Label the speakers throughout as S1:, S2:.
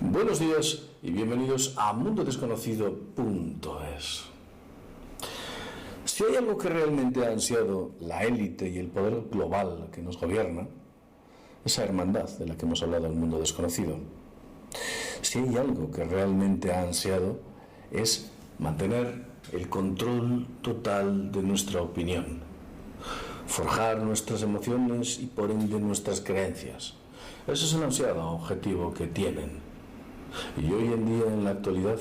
S1: Buenos días y bienvenidos a mundodesconocido.es. Si hay algo que realmente ha ansiado la élite y el poder global que nos gobierna, esa hermandad de la que hemos hablado en el mundo desconocido. Si hay algo que realmente ha ansiado es mantener el control total de nuestra opinión, forjar nuestras emociones y por ende nuestras creencias. Ese es el ansiado objetivo que tienen. Y hoy en día, en la actualidad,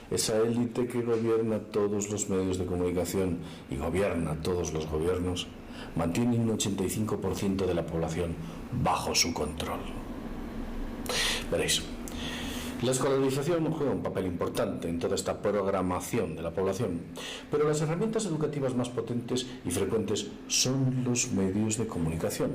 S1: esa élite que gobierna todos los medios de comunicación y gobierna todos los gobiernos, mantiene un 85% de la población bajo su control. Veréis, la escolarización juega un papel importante en toda esta programación de la población, pero las herramientas educativas más potentes y frecuentes son los medios de comunicación.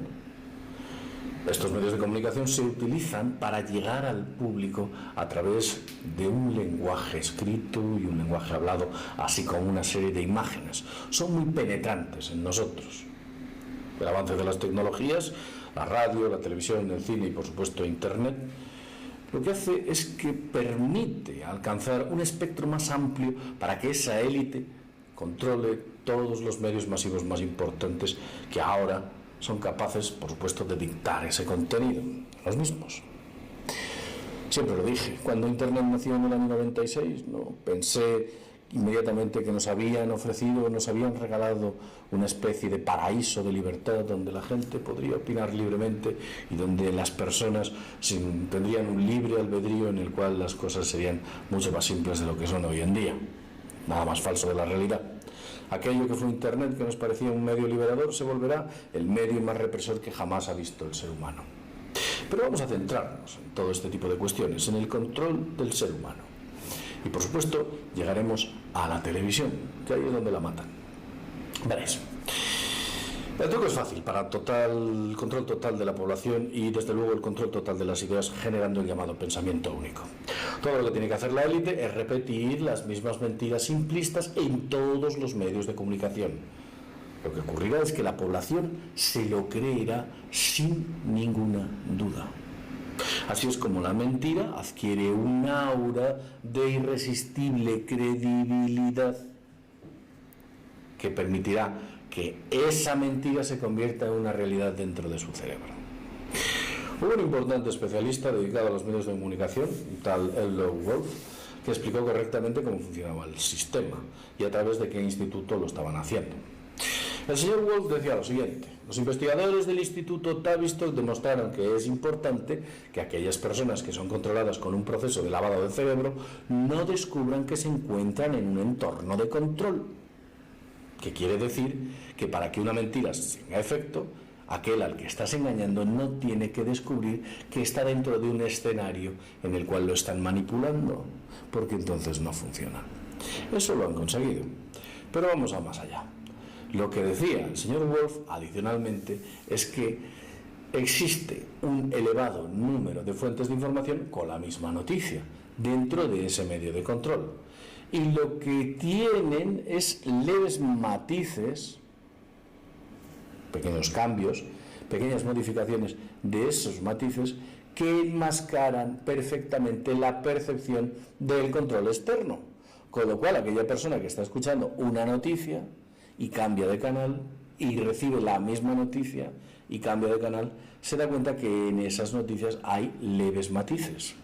S1: Estos medios de comunicación se utilizan para llegar al público a través de un lenguaje escrito y un lenguaje hablado, así como una serie de imágenes. Son muy penetrantes en nosotros. El avance de las tecnologías, la radio, la televisión, el cine y por supuesto Internet, lo que hace es que permite alcanzar un espectro más amplio para que esa élite controle todos los medios masivos más importantes que ahora son capaces, por supuesto, de dictar ese contenido, los mismos. Siempre lo dije, cuando Internet nació en el año 96, no pensé inmediatamente que nos habían ofrecido, nos habían regalado una especie de paraíso de libertad donde la gente podría opinar libremente y donde las personas tendrían un libre albedrío en el cual las cosas serían mucho más simples de lo que son hoy en día. Nada más falso de la realidad. Aquello que fue Internet, que nos parecía un medio liberador, se volverá el medio más represor que jamás ha visto el ser humano. Pero vamos a centrarnos en todo este tipo de cuestiones, en el control del ser humano. Y por supuesto, llegaremos a la televisión, que ahí es donde la matan. Veréis. El truco es fácil para el control total de la población y desde luego el control total de las ideas, generando el llamado pensamiento único. Todo lo que tiene que hacer la élite es repetir las mismas mentiras simplistas en todos los medios de comunicación. Lo que ocurrirá es que la población se lo creerá sin ninguna duda. Así es como la mentira adquiere un aura de irresistible credibilidad que permitirá que esa mentira se convierta en una realidad dentro de su cerebro. Hubo un importante especialista dedicado a los medios de comunicación, un tal L.O. Wolf, que explicó correctamente cómo funcionaba el sistema y a través de qué instituto lo estaban haciendo. El señor Wolf decía lo siguiente: los investigadores del Instituto Tavistock demostraron que es importante que aquellas personas que son controladas con un proceso de lavado del cerebro no descubran que se encuentran en un entorno de control. Que quiere decir que para que una mentira tenga efecto, aquel al que estás engañando no tiene que descubrir que está dentro de un escenario en el cual lo están manipulando, porque entonces no funciona. Eso lo han conseguido. Pero vamos a más allá. Lo que decía el señor Wolf, adicionalmente, es que existe un elevado número de fuentes de información con la misma noticia dentro de ese medio de control. Y lo que tienen es leves matices, pequeños cambios, pequeñas modificaciones de esos matices que enmascaran perfectamente la percepción del control externo. Con lo cual, aquella persona que está escuchando una noticia y cambia de canal y recibe la misma noticia y cambia de canal, se da cuenta que en esas noticias hay leves matices.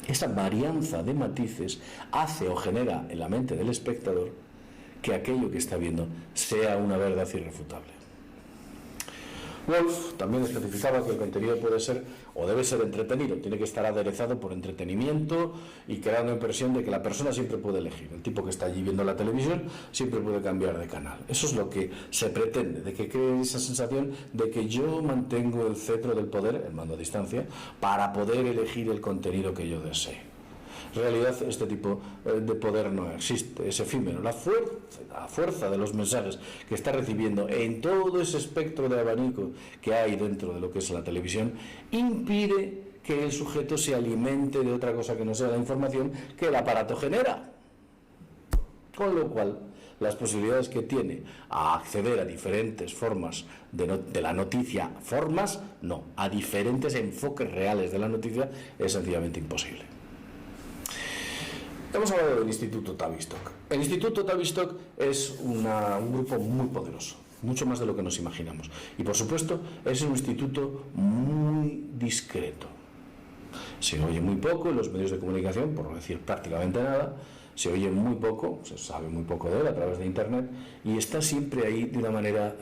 S1: Esa varianza de matices hace o genera en la mente del espectador que aquello que está viendo sea una verdad irrefutable. Wolf también especificaba que el contenido puede ser o debe ser entretenido, tiene que estar aderezado por entretenimiento y creando impresión de que la persona siempre puede elegir. El tipo que está allí viendo la televisión siempre puede cambiar de canal. Eso es lo que se pretende, de que cree esa sensación de que yo mantengo el cetro del poder, el mando a distancia, para poder elegir el contenido que yo desee. En realidad este tipo de poder no existe, es efímero. La fuerza de los mensajes que está recibiendo en todo ese espectro de abanico que hay dentro de lo que es la televisión impide que el sujeto se alimente de otra cosa que no sea la información que el aparato genera. Con lo cual, las posibilidades que tiene a acceder a diferentes formas de la noticia, a diferentes enfoques reales de la noticia, es sencillamente imposible. Hemos hablado del Instituto Tavistock. El Instituto Tavistock es un grupo muy poderoso, mucho más de lo que nos imaginamos. Y por supuesto es un instituto muy discreto. Se oye muy poco en los medios de comunicación, por no decir prácticamente nada. Se oye muy poco, se sabe muy poco de él a través de Internet, y está siempre ahí de una manera,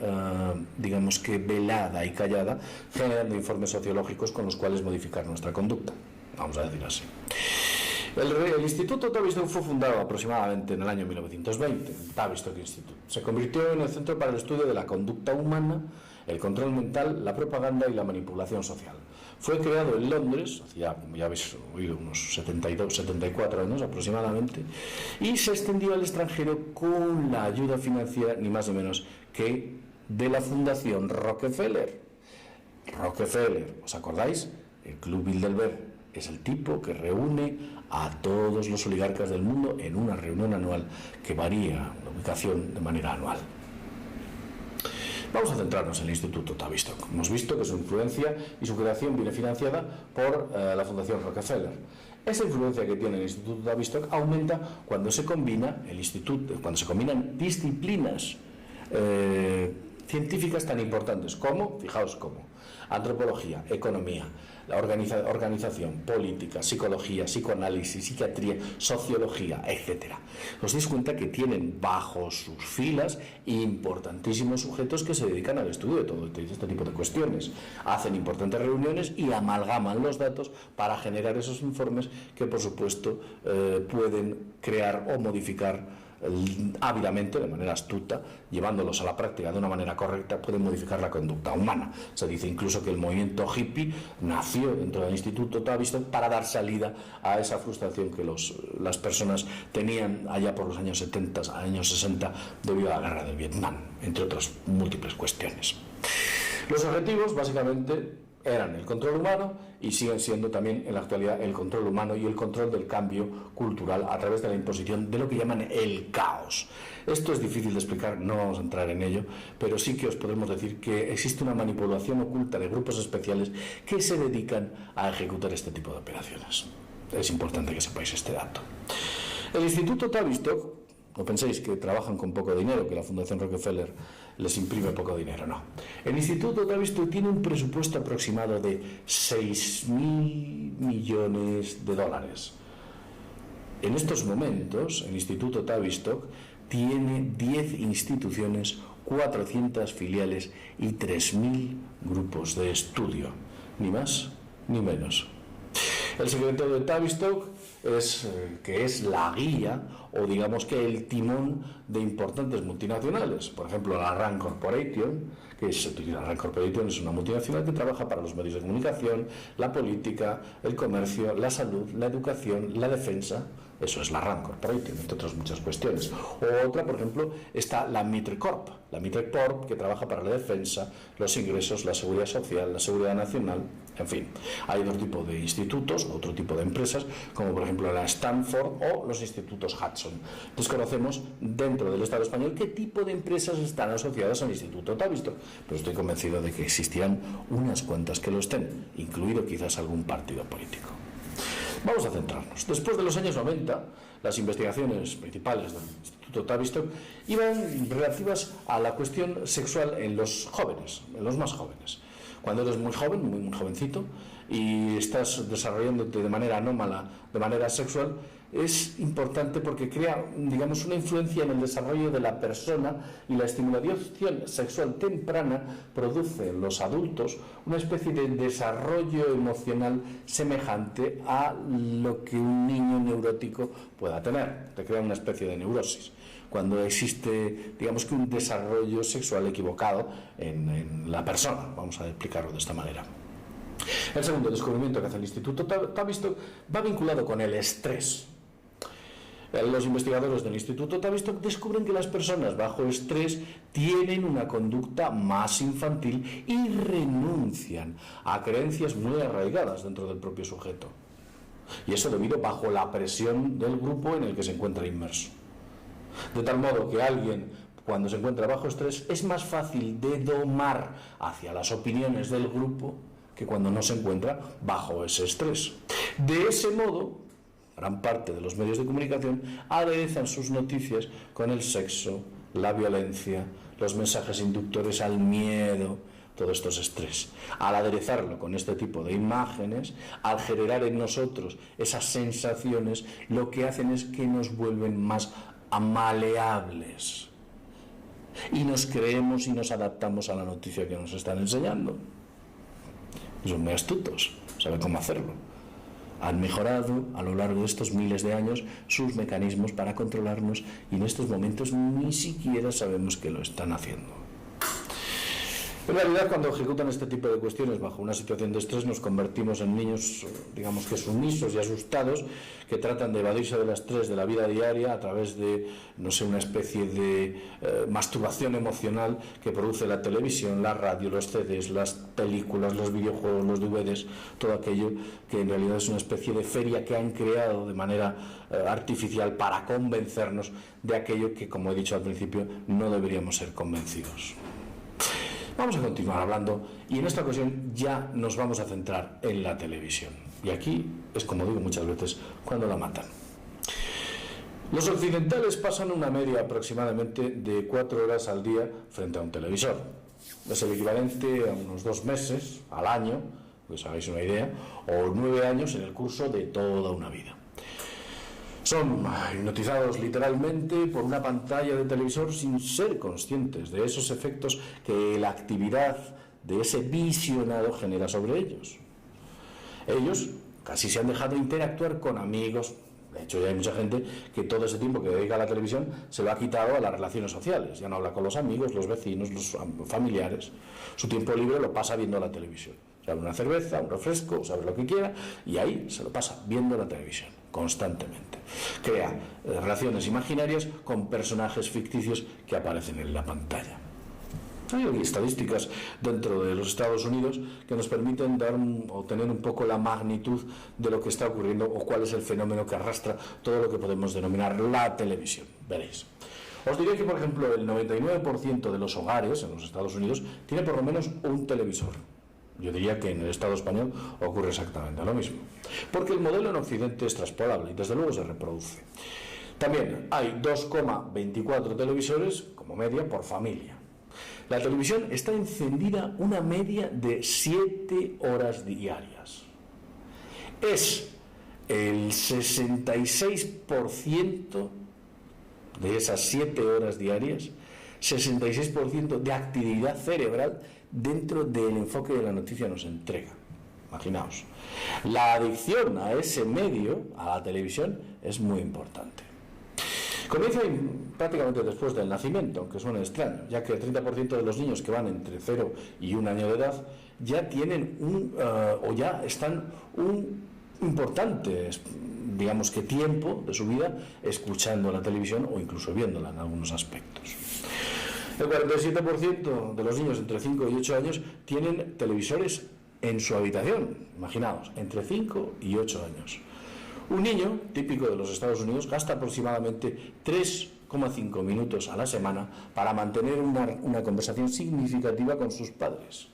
S1: digamos que velada y callada, generando informes sociológicos con los cuales modificar nuestra conducta, vamos a decir así. El Instituto Tavistock fue fundado aproximadamente en el año 1920, el Tavistock Institute. Se convirtió en el centro para el estudio de la conducta humana, el control mental, la propaganda y la manipulación social. Fue creado en Londres, hacía, ya habéis oído, unos 74 años aproximadamente, y se extendió al extranjero con la ayuda financiera, ni más ni menos que de la Fundación Rockefeller. Rockefeller, ¿os acordáis? El Club Bilderberg es el tipo que reúne a todos los oligarcas del mundo en una reunión anual que varía la ubicación de manera anual. Vamos a centrarnos en el Instituto Tavistock. Hemos visto que su influencia y su creación viene financiada por la Fundación Rockefeller. Esa influencia que tiene el Instituto Tavistock aumenta cuando se combinan disciplinas científicas tan importantes como, fijaos cómo, antropología, economía, la organización, política, psicología, psicoanálisis, psiquiatría, sociología, etc. Os dais cuenta que tienen bajo sus filas importantísimos sujetos que se dedican al estudio de todo este tipo de cuestiones. Hacen importantes reuniones y amalgaman los datos para generar esos informes que, por supuesto, pueden crear o modificar ávidamente, de manera astuta, llevándolos a la práctica de una manera correcta, pueden modificar la conducta humana. Se dice incluso que el movimiento hippie nació dentro del Instituto Tavistock para dar salida a esa frustración que las personas tenían allá por los años 70, años 60, debido a la guerra del Vietnam, entre otras múltiples cuestiones. Los objetivos, básicamente, eran el control humano y siguen siendo también en la actualidad el control humano y el control del cambio cultural a través de la imposición de lo que llaman el caos. Esto es difícil de explicar, no vamos a entrar en ello, pero sí que os podemos decir que existe una manipulación oculta de grupos especiales que se dedican a ejecutar este tipo de operaciones. Es importante que sepáis este dato. El Instituto Tavistock, no penséis que trabajan con poco dinero, que la Fundación Rockefeller les imprime poco dinero, no. El Instituto Tavistock tiene un presupuesto aproximado de 6.000 millones de dólares. En estos momentos, el Instituto Tavistock tiene 10 instituciones, 400 filiales y 3.000 grupos de estudio, ni más ni menos. El secreto de Tavistock que es la guía o digamos que el timón de importantes multinacionales. Por ejemplo, la Rand Corporation, la Rand Corporation es una multinacional que trabaja para los medios de comunicación, la política, el comercio, la salud, la educación, la defensa. Eso es la Rand Corporation, entre otras muchas cuestiones. O otra, por ejemplo, está la Mitre Corp. La Mitre Corp, que trabaja para la defensa, los ingresos, la seguridad social, la seguridad nacional, en fin. Hay otro tipo de institutos, otro tipo de empresas, como por ejemplo la Stanford o los institutos Hudson. Desconocemos dentro del Estado español qué tipo de empresas están asociadas al Instituto Tavistock, pero estoy convencido de que existirán unas cuantas que lo estén, incluido quizás algún partido político. Vamos a centrarnos. Después de los años 90, las investigaciones principales del Instituto Tavistock iban relativas a la cuestión sexual en los jóvenes, en los más jóvenes. Cuando eres muy joven, muy jovencito, y estás desarrollándote de manera anómala, de manera sexual, es importante porque crea, digamos, una influencia en el desarrollo de la persona, y la estimulación sexual temprana produce en los adultos una especie de desarrollo emocional semejante a lo que un niño neurótico pueda tener. Te crea una especie de neurosis cuando existe, digamos, que un desarrollo sexual equivocado en la persona. Vamos a explicarlo de esta manera. El segundo descubrimiento que hace el Instituto Tavistock va vinculado con el estrés. Los investigadores del Instituto Tavistock descubren que las personas bajo estrés tienen una conducta más infantil y renuncian a creencias muy arraigadas dentro del propio sujeto. Y eso debido bajo la presión del grupo en el que se encuentra inmerso. De tal modo que alguien, cuando se encuentra bajo estrés, es más fácil de domar hacia las opiniones del grupo que cuando no se encuentra bajo ese estrés. De ese modo, gran parte de los medios de comunicación aderezan sus noticias con el sexo, la violencia, los mensajes inductores al miedo. Todo esto es estrés. Al aderezarlo con este tipo de imágenes, al generar en nosotros esas sensaciones, lo que hacen es que nos vuelven más maleables. Y nos creemos y nos adaptamos a la noticia que nos están enseñando. Son muy astutos, saben cómo hacerlo. Han mejorado a lo largo de estos miles de años sus mecanismos para controlarnos y en estos momentos ni siquiera sabemos que lo están haciendo. En realidad, cuando ejecutan este tipo de cuestiones bajo una situación de estrés, nos convertimos en niños, digamos que sumisos y asustados, que tratan de evadirse del estrés de la vida diaria a través de, no sé, una especie de masturbación emocional que produce la televisión, la radio, los CDs, las películas, los videojuegos, los DVDs, todo aquello que en realidad es una especie de feria que han creado de manera artificial para convencernos de aquello que, como he dicho al principio, no deberíamos ser convencidos. Vamos a continuar hablando y en esta ocasión ya nos vamos a centrar en la televisión. Y aquí es, como digo muchas veces, cuando la matan. Los occidentales pasan una media aproximadamente de 4 horas al día frente a un televisor. Es el equivalente a unos 2 meses al año, que os hagáis una idea, o 9 años en el curso de toda una vida. Son hipnotizados literalmente por una pantalla de televisor sin ser conscientes de esos efectos que la actividad de ese visionado genera sobre ellos. Ellos casi se han dejado interactuar con amigos. De hecho, ya hay mucha gente que todo ese tiempo que dedica a la televisión se lo ha quitado a las relaciones sociales. Ya no habla con los amigos, los vecinos, los familiares. Su tiempo libre lo pasa viendo la televisión. Se abre una cerveza, un refresco, sabe lo que quiera, y ahí se lo pasa viendo la televisión constantemente. Crea relaciones imaginarias con personajes ficticios que aparecen en la pantalla. Hay estadísticas dentro de los Estados Unidos que nos permiten dar o tener un poco la magnitud de lo que está ocurriendo o cuál es el fenómeno que arrastra todo lo que podemos denominar la televisión. Veréis. Os diré que, por ejemplo, el 99% de los hogares en los Estados Unidos tiene por lo menos un televisor. Yo diría que en el Estado español ocurre exactamente lo mismo. Porque el modelo en Occidente es transpolable y desde luego se reproduce. También hay 2,24 televisores como media por familia. La televisión está encendida una media de 7 horas diarias. Es el 66% de esas 7 horas diarias, 66% de actividad cerebral dentro del enfoque de la noticia nos entrega. Imaginaos. La adicción a ese medio, a la televisión, es muy importante. Comienza prácticamente después del nacimiento, aunque suene extraño, ya que el 30% de los niños que van entre 0 y 1 año de edad ya tienen o ya están un importante, digamos que tiempo de su vida escuchando la televisión o incluso viéndola en algunos aspectos. El 47% de los niños entre 5 y 8 años tienen televisores en su habitación, imaginaos, entre 5 y 8 años. Un niño típico de los Estados Unidos gasta aproximadamente 3,5 minutos a la semana para mantener una conversación significativa con sus padres.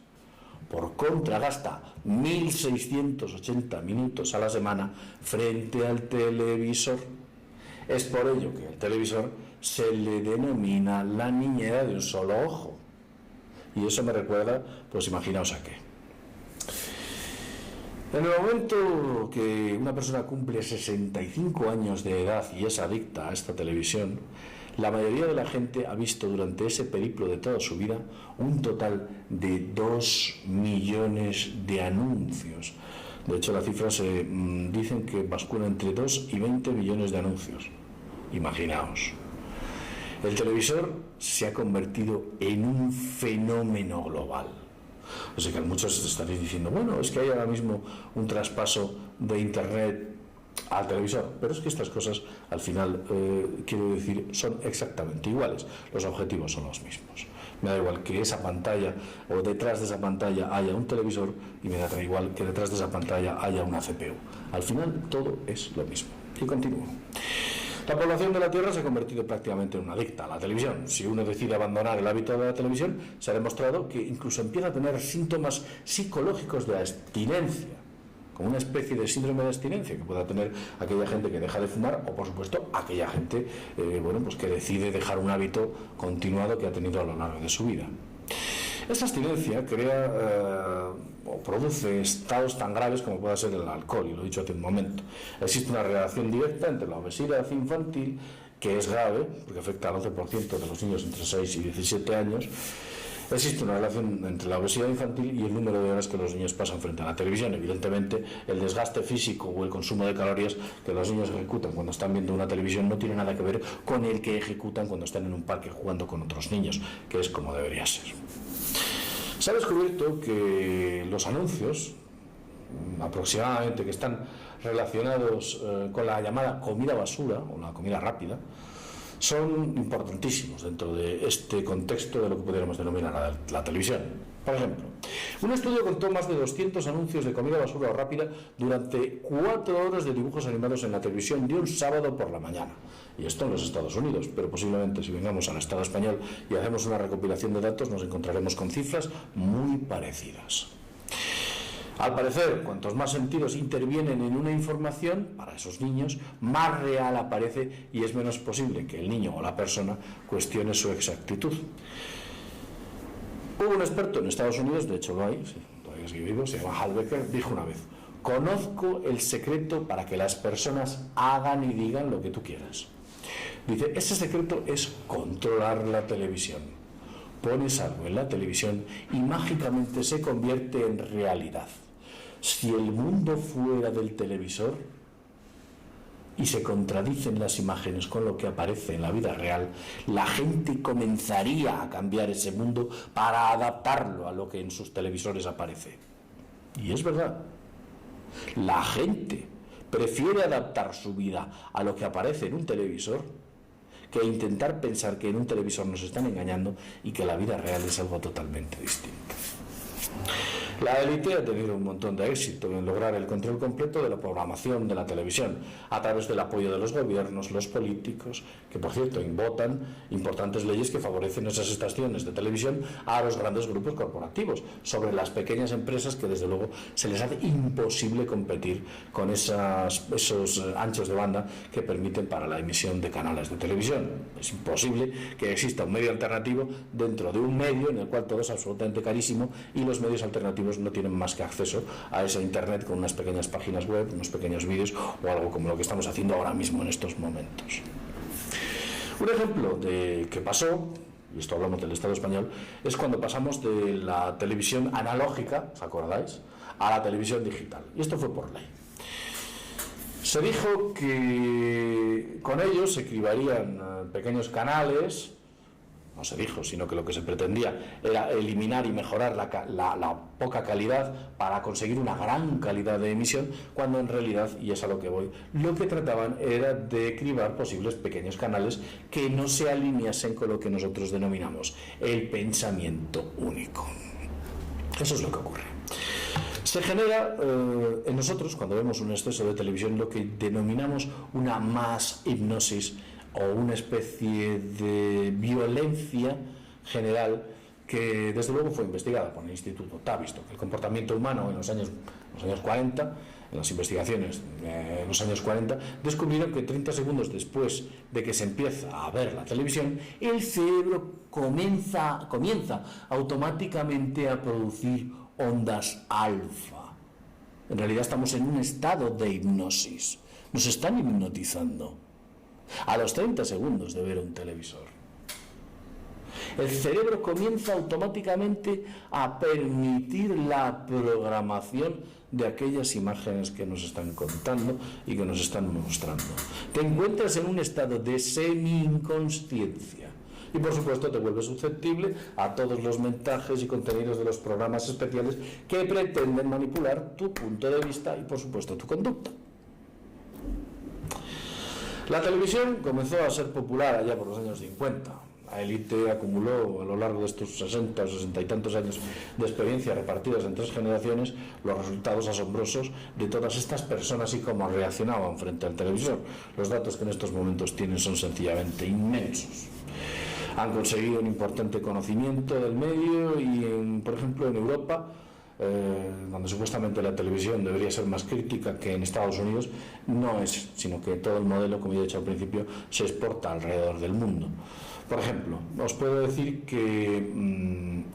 S1: Por contra, gasta 1.680 minutos a la semana frente al televisor. Es por ello que al televisor se le denomina la niñera de un solo ojo. Y eso me recuerda, pues imaginaos a qué. En el momento que una persona cumple 65 años de edad y es adicta a esta televisión, la mayoría de la gente ha visto durante ese periplo de toda su vida un total de 2 millones de anuncios. De hecho, las cifras dicen que basculan entre 2 y 20 millones de anuncios. Imaginaos. El televisor se ha convertido en un fenómeno global. O sea que muchos estaréis diciendo, bueno, es que hay ahora mismo un traspaso de Internet al televisor, pero es que estas cosas al final, quiero decir, son exactamente iguales. Los objetivos son los mismos. Me da igual que esa pantalla o detrás de esa pantalla haya un televisor y me da igual que detrás de esa pantalla haya una CPU. Al final todo es lo mismo. Y continúo. La población de la Tierra se ha convertido prácticamente en una adicta a la televisión. Si uno decide abandonar el hábito de la televisión, se ha demostrado que incluso empieza a tener síntomas psicológicos de abstinencia, como una especie de síndrome de abstinencia que pueda tener aquella gente que deja de fumar o, por supuesto, aquella gente que decide dejar un hábito continuado que ha tenido a lo largo de su vida. Esta abstinencia crea o produce estados tan graves como pueda ser el alcohol, y lo he dicho hace un momento. Existe una relación directa entre la obesidad infantil, que es grave, porque afecta al 11% de los niños entre 6 y 17 años. Existe una relación entre la obesidad infantil y el número de horas que los niños pasan frente a la televisión. Evidentemente, el desgaste físico o el consumo de calorías que los niños ejecutan cuando están viendo una televisión no tiene nada que ver con el que ejecutan cuando están en un parque jugando con otros niños, que es como debería ser. Se ha descubierto que los anuncios, aproximadamente, que están relacionados con la llamada comida basura o la comida rápida, son importantísimos dentro de este contexto de lo que podríamos denominar la televisión. Por ejemplo, un estudio contó más de 200 anuncios de comida basura o rápida durante 4 horas de dibujos animados en la televisión de un sábado por la mañana. Y esto en los Estados Unidos, pero posiblemente si vengamos al Estado español y hacemos una recopilación de datos nos encontraremos con cifras muy parecidas. Al parecer, cuantos más sentidos intervienen en una información, para esos niños, más real aparece y es menos posible que el niño o la persona cuestione su exactitud. Hubo un experto en Estados Unidos, de hecho lo hay, todavía sigue vivo, se llama Hal Becker, dijo una vez: conozco el secreto para que las personas hagan y digan lo que tú quieras. Dice, ese secreto es controlar la televisión. Pones algo en la televisión y mágicamente se convierte en realidad. Si el mundo fuera del televisor y se contradicen las imágenes con lo que aparece en la vida real, la gente comenzaría a cambiar ese mundo para adaptarlo a lo que en sus televisores aparece. Y es verdad. La gente prefiere adaptar su vida a lo que aparece en un televisor que intentar pensar que en un televisor nos están engañando y que la vida real es algo totalmente distinto. La élite ha tenido un montón de éxito en lograr el control completo de la programación de la televisión a través del apoyo de los gobiernos, los políticos, que por cierto votan importantes leyes que favorecen esas estaciones de televisión a los grandes grupos corporativos, sobre las pequeñas empresas que desde luego se les hace imposible competir con esos anchos de banda que permiten para la emisión de canales de televisión. Es imposible que exista un medio alternativo dentro de un medio en el cual todo es absolutamente carísimo y los medios alternativos no tienen más que acceso a esa internet con unas pequeñas páginas web, unos pequeños vídeos o algo como lo que estamos haciendo ahora mismo en estos momentos. Un ejemplo de que pasó, y esto hablamos del Estado español, es cuando pasamos de la televisión analógica, ¿os acordáis?, a la televisión digital. Y esto fue por ley. Se dijo que con ellos se cribarían pequeños canales. No se dijo, sino que lo que se pretendía era eliminar y mejorar la poca calidad para conseguir una gran calidad de emisión, cuando en realidad, y es a lo que voy, lo que trataban era de cribar posibles pequeños canales que no se alineasen con lo que nosotros denominamos el pensamiento único. Eso es lo que ocurre. Se genera en nosotros, cuando vemos un exceso de televisión, lo que denominamos una mass hipnosis, o una especie de violencia general que desde luego fue investigada por el Instituto Tavistock. El comportamiento humano en los años 40, en las investigaciones en los años 40, descubrieron que 30 segundos después de que se empieza a ver la televisión, el cerebro comienza automáticamente a producir ondas alfa. En realidad estamos en un estado de hipnosis. Nos están hipnotizando a los 30 segundos de ver un televisor. El cerebro comienza automáticamente a permitir la programación de aquellas imágenes que nos están contando y que nos están mostrando. Te encuentras en un estado de semi-inconsciencia y por supuesto te vuelves susceptible a todos los mensajes y contenidos de los programas especiales que pretenden manipular tu punto de vista y por supuesto tu conducta. La televisión comenzó a ser popular allá por los años 50. La élite acumuló a lo largo de estos 60 o 60 y tantos años de experiencia repartidas en 3 generaciones los resultados asombrosos de todas estas personas y cómo reaccionaban frente al televisor. Los datos que en estos momentos tienen son sencillamente inmensos. Han conseguido un importante conocimiento del medio y, por ejemplo, en Europa, donde supuestamente la televisión debería ser más crítica que en Estados Unidos, no es, sino que todo el modelo, como ya he dicho al principio, se exporta alrededor del mundo. Por ejemplo, os puedo decir que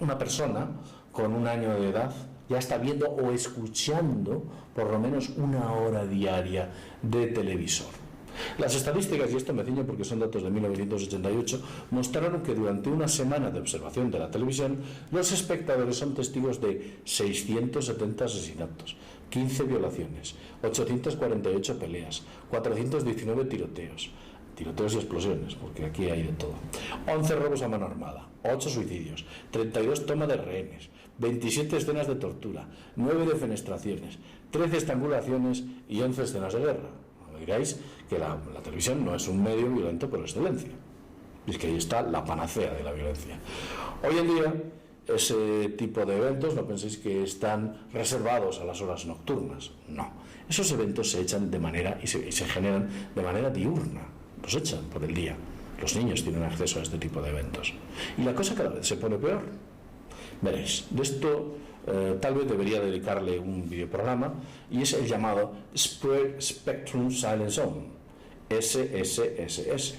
S1: una persona con 1 año de edad ya está viendo o escuchando por lo menos 1 hora diaria de televisor. Las estadísticas, y esto me ciño porque son datos de 1988, mostraron que durante una semana de observación de la televisión, los espectadores son testigos de 670 asesinatos, 15 violaciones, 848 peleas, 419 tiroteos y explosiones, porque aquí hay de todo, 11 robos a mano armada, 8 suicidios, 32 tomas de rehenes, 27 escenas de tortura, 9 defenestraciones, 13 estrangulaciones y 11 escenas de guerra. Diráis que la televisión no es un medio violento por excelencia. Es que ahí está la panacea de la violencia. Hoy en día, ese tipo de eventos, no penséis que están reservados a las horas nocturnas. No. Esos eventos se echan de manera y se generan de manera diurna. Los echan por el día. Los niños tienen acceso a este tipo de eventos. Y la cosa cada vez se pone peor. Veréis, de esto tal vez debería dedicarle un videoprograma, y es el llamado Spread Spectrum Silent Zone, SSSS.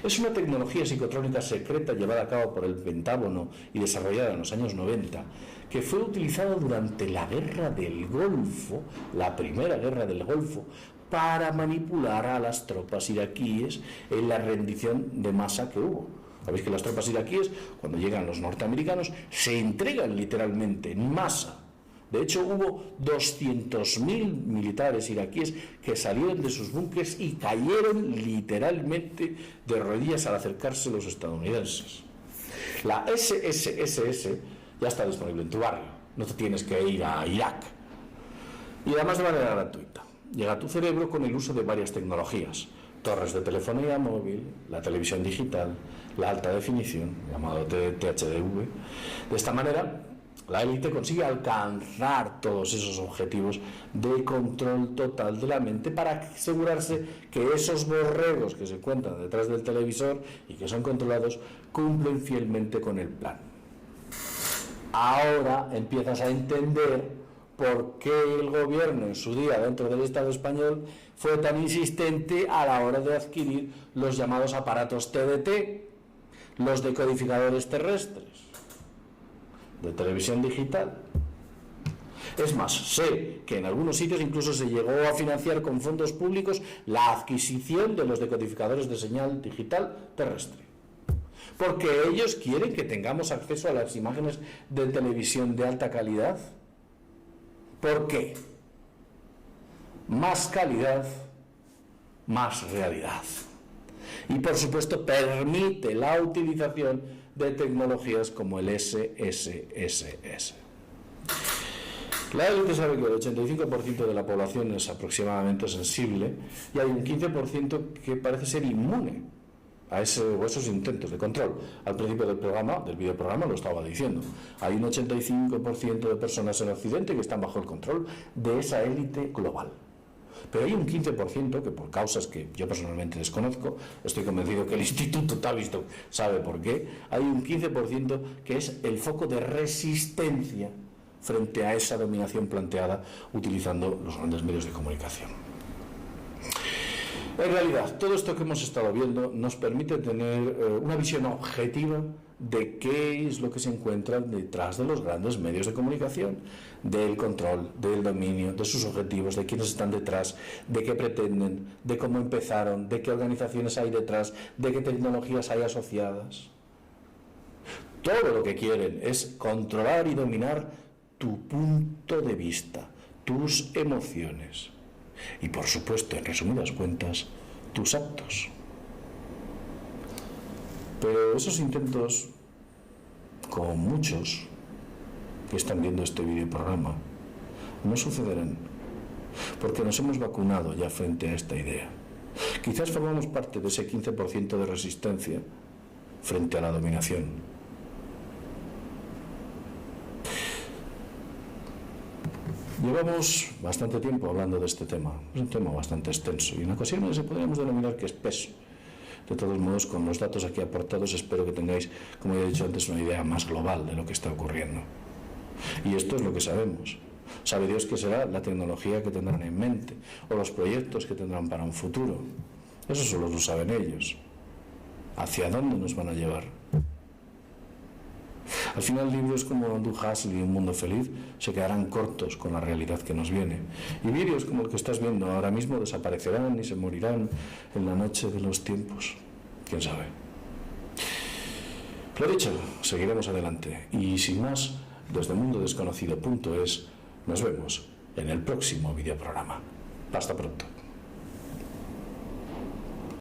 S1: Es una tecnología psicotrónica secreta llevada a cabo por el Pentágono y desarrollada en los años 90, que fue utilizada durante la Guerra del Golfo, la primera Guerra del Golfo, para manipular a las tropas iraquíes en la rendición de masa que hubo. Sabéis que las tropas iraquíes, cuando llegan los norteamericanos, se entregan literalmente en masa. De hecho, hubo 200.000 militares iraquíes que salieron de sus búnkeres y cayeron literalmente de rodillas al acercarse los estadounidenses. La SSSS ya está disponible en tu barrio, no te tienes que ir a Irak. Y además de manera gratuita. Llega a tu cerebro con el uso de varias tecnologías: torres de telefonía móvil, la televisión digital, la alta definición, llamado THDV. De esta manera, la élite consigue alcanzar todos esos objetivos de control total de la mente para asegurarse que esos borregos que se encuentran detrás del televisor y que son controlados cumplen fielmente con el plan. Ahora empiezas a entender por qué el gobierno en su día dentro del Estado español fue tan insistente a la hora de adquirir los llamados aparatos TDT, los decodificadores terrestres, de televisión digital. Es más, sé que en algunos sitios incluso se llegó a financiar con fondos públicos la adquisición de los decodificadores de señal digital terrestre, porque ellos quieren que tengamos acceso a las imágenes de televisión de alta calidad. ¿Por qué? Más calidad, más realidad. Y por supuesto permite la utilización de tecnologías como el SSSS. La élite sabe que el 85% de la población es aproximadamente sensible y hay un 15% que parece ser inmune a esos intentos de control. Al principio del videoprograma lo estaba diciendo. Hay un 85% de personas en Occidente que están bajo el control de esa élite global. Pero hay un 15% que, por causas que yo personalmente desconozco, estoy convencido que el Instituto Tavistock sabe por qué, hay un 15% que es el foco de resistencia frente a esa dominación planteada utilizando los grandes medios de comunicación. En realidad, todo esto que hemos estado viendo nos permite tener una visión objetiva de qué es lo que se encuentra detrás de los grandes medios de comunicación, del control, del dominio, de sus objetivos, de quiénes están detrás, de qué pretenden, de cómo empezaron, de qué organizaciones hay detrás, de qué tecnologías hay asociadas. Todo lo que quieren es controlar y dominar tu punto de vista, tus emociones. Y por supuesto, en resumidas cuentas, tus actos. Pero esos intentos, como muchos que están viendo este videoprograma, no sucederán, porque nos hemos vacunado ya frente a esta idea. Quizás formamos parte de ese 15% de resistencia frente a la dominación. Llevamos bastante tiempo hablando de este tema. Es un tema bastante extenso y en ocasiones se podríamos denominar que espeso. De todos modos, con los datos aquí aportados, espero que tengáis, como ya he dicho antes, una idea más global de lo que está ocurriendo. Y esto es lo que sabemos. Sabe Dios qué será la tecnología que tendrán en mente o los proyectos que tendrán para un futuro. Eso solo lo saben ellos. ¿Hacia dónde nos van a llevar? Al final, libros como Aldous Huxley y Un mundo feliz se quedarán cortos con la realidad que nos viene. Y vídeos como el que estás viendo ahora mismo desaparecerán y se morirán en la noche de los tiempos. ¿Quién sabe? Lo dicho, seguiremos adelante. Y sin más, desde mundodesconocido.es nos vemos en el próximo videoprograma. Hasta pronto.